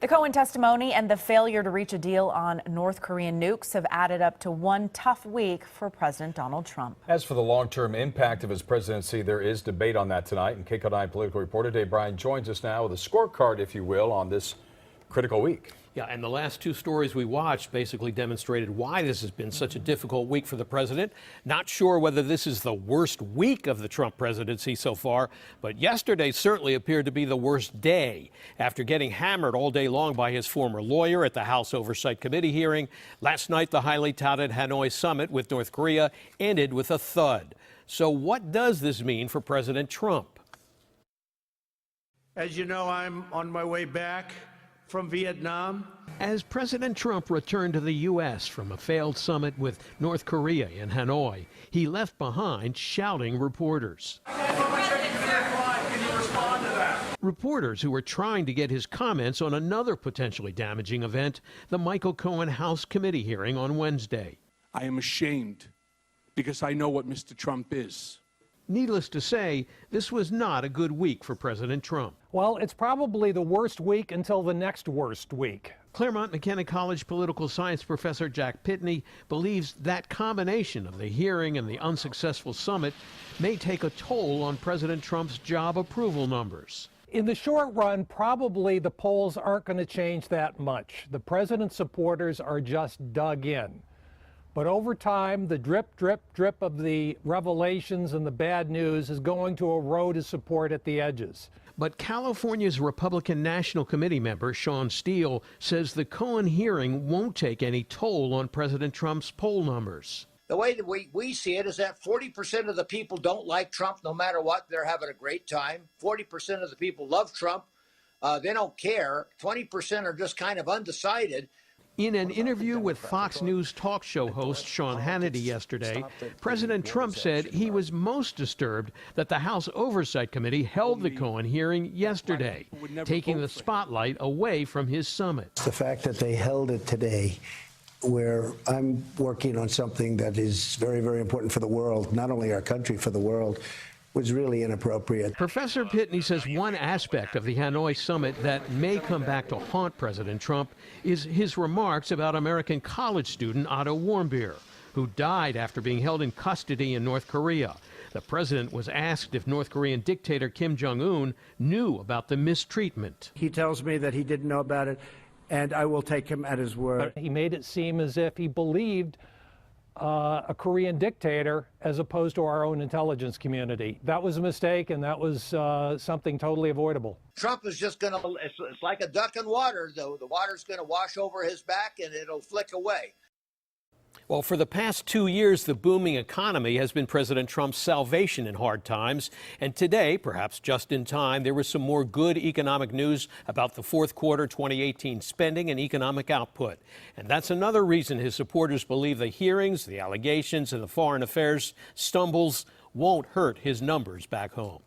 The Cohen testimony and the failure to reach a deal on North Korean nukes have added up to one tough week for President Donald Trump. As for the long-term impact of his presidency, there is debate on that tonight. And KCO9 political reporter Dave Bryan joins us now with a scorecard, if you will, on this critical week. Yeah, and the last two stories we watched basically demonstrated why this has been such a difficult week for the president. Not sure whether this is the worst week of the Trump presidency so far, but yesterday certainly appeared to be the worst day. After getting hammered all day long by his former lawyer at the House Oversight Committee hearing, last night the highly touted Hanoi summit with North Korea ended with a thud. So what does this mean for President Trump? As you know, I'm on my way back from Vietnam. As President Trump returned to the U.S. from a failed summit with North Korea in Hanoi, he left behind shouting reporters. Reporters who were trying to get his comments on another potentially damaging event, the Michael Cohen House Committee hearing on Wednesday. I am ashamed because I know what Mr. Trump is. Needless to say, this was not a good week for President Trump. Well, it's probably the worst week until the next worst week. Claremont McKenna College political science professor Jack Pitney believes that combination of the hearing and the unsuccessful summit may take a toll on President Trump's job approval numbers. In the short run, probably the polls aren't going to change that much. The president's supporters are just dug in. But over time, the drip, drip, drip of the revelations and the bad news is going to erode his support at the edges. But California's Republican National Committee member Sean Steele says the Cohen hearing won't take any toll on President Trump's poll numbers. The way that we see it is that 40% of the people don't like Trump no matter what. They're having a great time. 40% of the people love Trump. They don't care. 20% are just kind of undecided. In an interview with Fox News talk show host Sean Hannity yesterday, President Trump said he was most disturbed that the House Oversight Committee held the Cohen hearing yesterday, taking the spotlight away from his summit. The fact that they held it today, where I'm working on something that is very, very important for the world, not only our country, for the world, was really inappropriate. Professor Pitney says one aspect of the Hanoi summit that may come back to haunt President Trump is his remarks about American college student Otto Warmbier, who died after being held in custody in North Korea. The president was asked if North Korean dictator Kim Jong-un knew about the mistreatment. He tells me that he didn't know about it, and I will take him at his word. He made it seem as if he believed a Korean dictator as opposed to our own intelligence community. That was a mistake, and that was something totally avoidable. Trump is just going to, it's like a duck in water, though. The water's going to wash over his back and it'll flick away. Well, for the past 2 years, the booming economy has been President Trump's salvation in hard times. And today, perhaps just in time, there was some more good economic news about the fourth quarter 2018 spending and economic output. And that's another reason his supporters believe the hearings, the allegations, and the foreign affairs stumbles won't hurt his numbers back home.